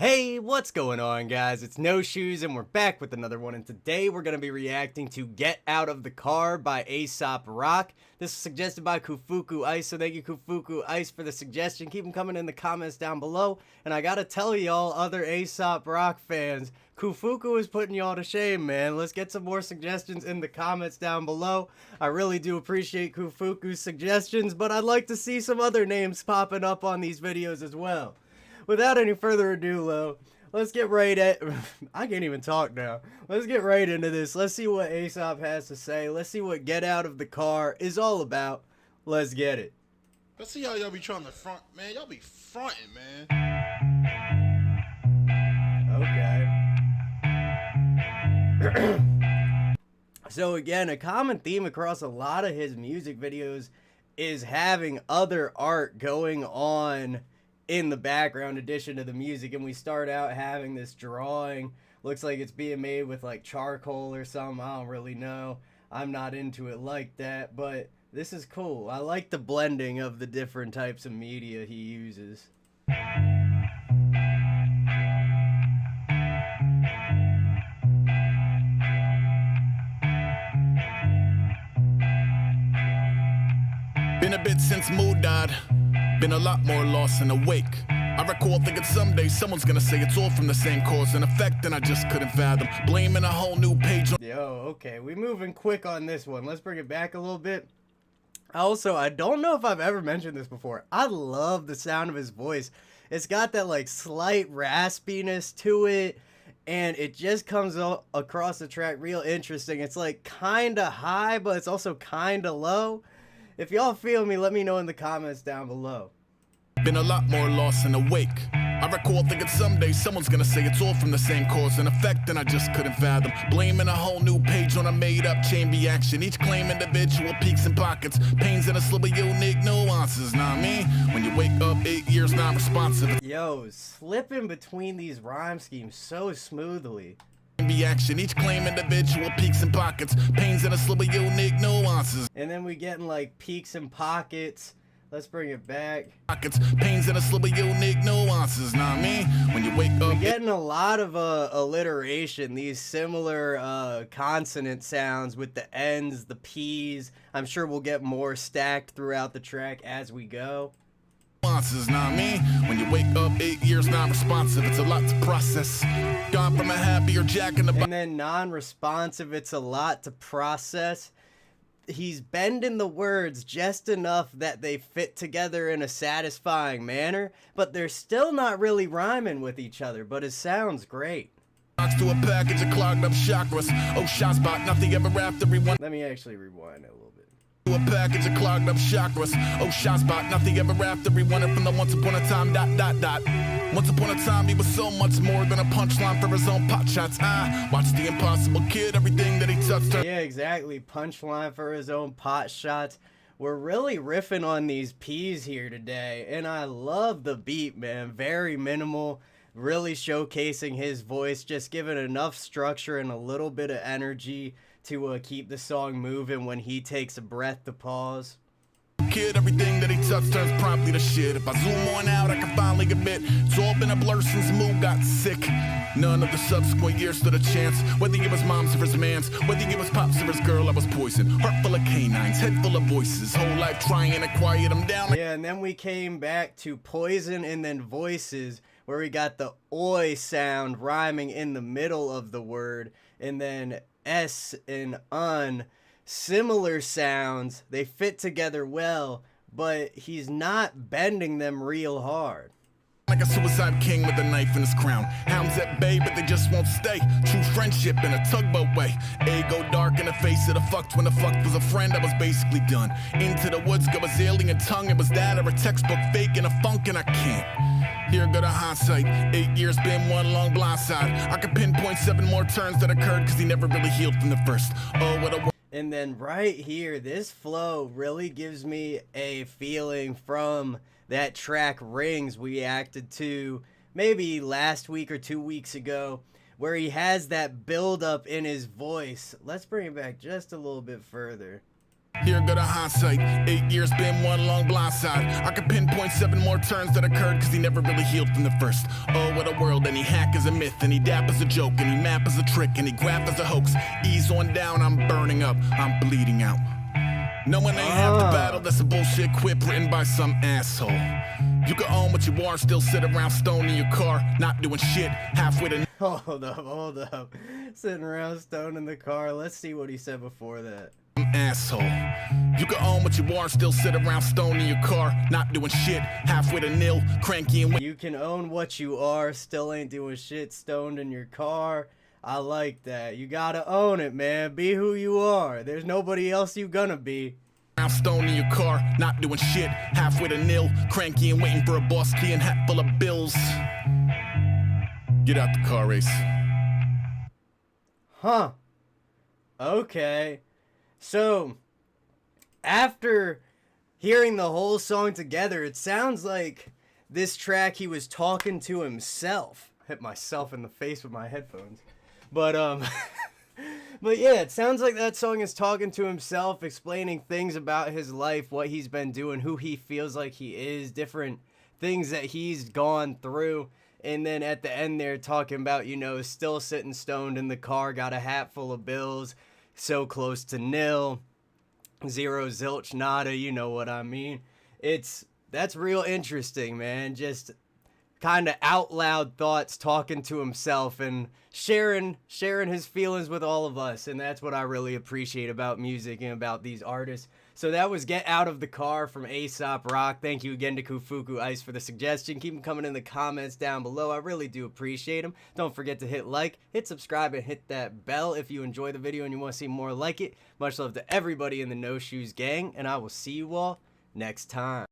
Hey, what's going on, guys? It's No Shoes and we're back with another one, and today we're going to be reacting to Get Out of the Car by Aesop Rock. This is suggested by Kufuku Ice, so thank you Kufuku Ice for the suggestion. Keep them coming in the comments down below, and I gotta tell y'all, other Aesop Rock fans, Kufuku is putting y'all to shame, man. Let's get some more suggestions in the comments down below. I really do appreciate Kufuku's suggestions, but I'd like to see some other names popping up on these videos as well. Without any further ado, Lo, let's get right at... I can't even talk now. Let's get right into this. Let's see what Aesop has to say. Let's see what Get Out of the Car is all about. Let's get it. Let's see how y'all be trying to front, man. Y'all be fronting, man. Okay. So again, a common theme across a lot of his music videos is having other art going on in the background addition to the music, and we start out having this drawing. Looks like it's being made with like charcoal or something. I don't really know. I'm not into it like that, but this is cool. I like the blending of the different types of media he uses. Been a bit since Mood died. Been a lot more lost and awake. I recall thinking someday someone's gonna say it's all from the same cause and effect, and I just couldn't fathom. Blaming a whole new page on... Yo, okay, we moving quick on this one. Let's bring it back a little bit. Also, I don't know if I've ever mentioned this before. I love the sound of his voice. It's got that like slight raspiness to it, and it just comes across the track real interesting. It's like kinda high, but it's also kinda low. If y'all feel me, let me know in the comments down below. Been a lot more lost and awake. I recall thinking someday someone's gonna say it's all from the same cause and effect, and I just couldn't fathom. Blaming a whole new page on a made-up chain reaction. Each claim individual peaks and pockets, pains in a slip of unique nuances. Nah, me, when you wake up 8 years non-responsive. Yo, slipping between these rhyme schemes so smoothly. Reaction, each claim individual peaks and pockets, pains in a slip of unique nuances. And then we getting like peaks and pockets. Let's bring it back. Pockets, pains in a slip of unique nuances. Nah, me, when you wake up. We're getting a lot of alliteration, these similar consonant sounds with the N's, the P's. I'm sure we'll get more stacked throughout the track as we go. Not me. When you wake up 8 years non-responsive, it's a lot to process. Gone from a happier jack in the... And then non-responsive, it's a lot to process. He's bending the words just enough that they fit together in a satisfying manner, but they're still not really rhyming with each other, but it sounds great. To a package of clogged up chakras. Oh, shot spot, nothing ever after everyone. Let me actually rewind it a little bit. To a package of clogged up chakras. Oh, shot spot, nothing ever after we wanted from the once upon a time ... Once upon a time he was so much more than a punchline for his own pot shots. I watched the Impossible Kid, everything that he touched. Yeah, exactly. Punchline for his own pot shots. We're really riffing on these P's here today, and I love the beat, man. Very minimal, really showcasing his voice, just giving enough structure and a little bit of energy to keep the song moving when he takes a breath to pause. Kid, everything that he touched turns promptly to shit. If I zoom on out, I can finally admit it's all been a blur since Moo got sick. None of the subsequent years stood a chance. Whether it was mom's or his man's, whether it was pops or his girl, I was poisoned. Heart full of canines, head full of voices. Whole life trying to quiet him down. Yeah, and then we came back to Poison and then Voices, where we got the oi sound rhyming in the middle of the word, and then S and un. Similar sounds, they fit together well, but he's not bending them real hard. Like a suicide king with a knife in his crown. Hounds at bay, but they just won't stay. True friendship in a tugboat way. Ego dark in the face of the fucked. When the fucked was a friend, I was basically done. Into the woods, go a alien tongue. It was that or a textbook fake and a funk, and I can't. Here go to hindsight. 8 years been one long blindside. I could pinpoint 7 more turns that occurred, cause he never really healed from the first. Oh, what a... And then right here, this flow really gives me a feeling from that track Rings we acted to maybe last week or 2 weeks ago, where he has that build up in his voice. Let's bring it back just a little bit further. Here go the hindsight. 8 years been one long blindside. I could pinpoint 7 more turns that occurred cause he never really healed from the first. Oh, what a world, and he hack is a myth, and he dap is a joke, and he map is a trick, and he graph is a hoax. Ease on down, I'm burning up, I'm bleeding out. No one ain't half the battle, that's a bullshit quip written by some asshole. You can own what you are and still sit around stoned in your car, not doing shit, halfway to... Hold up. Sitting around stoned in the car. Let's see what he said before that. Asshole. You can own what you are and still sit around stoned in your car, not doing shit, halfway to nil, cranky and... You can own what you are, still ain't doing shit, stoned in your car. I like that. You gotta own it, man. Be who you are. There's nobody else you gonna be. Stoned in your car, not doing shit, halfway to nil, cranky and waiting for a boss key and hat full of bills. Get out the car, Ace. Huh. Okay. So, after hearing the whole song together, it sounds like this track he was talking to himself. Hit myself in the face with my headphones. But but yeah, it sounds like that song is talking to himself, explaining things about his life, what he's been doing, who he feels like he is, different things that he's gone through. And then at the end there talking about, you know, still sitting stoned in the car, got a hat full of bills, so close to nil, zero zilch nada, you know what I mean. That's real interesting, man. Just kind of out loud thoughts, talking to himself and sharing his feelings with all of us. And that's what I really appreciate about music and about these artists. So that was Get Out of the Car from Aesop Rock. Thank you again to Kufuku Ice for the suggestion. Keep them coming in the comments down below. I really do appreciate them. Don't forget to hit like, hit subscribe, and hit that bell if you enjoy the video and you want to see more like it. Much love to everybody in the No Shoes gang, and I will see you all next time.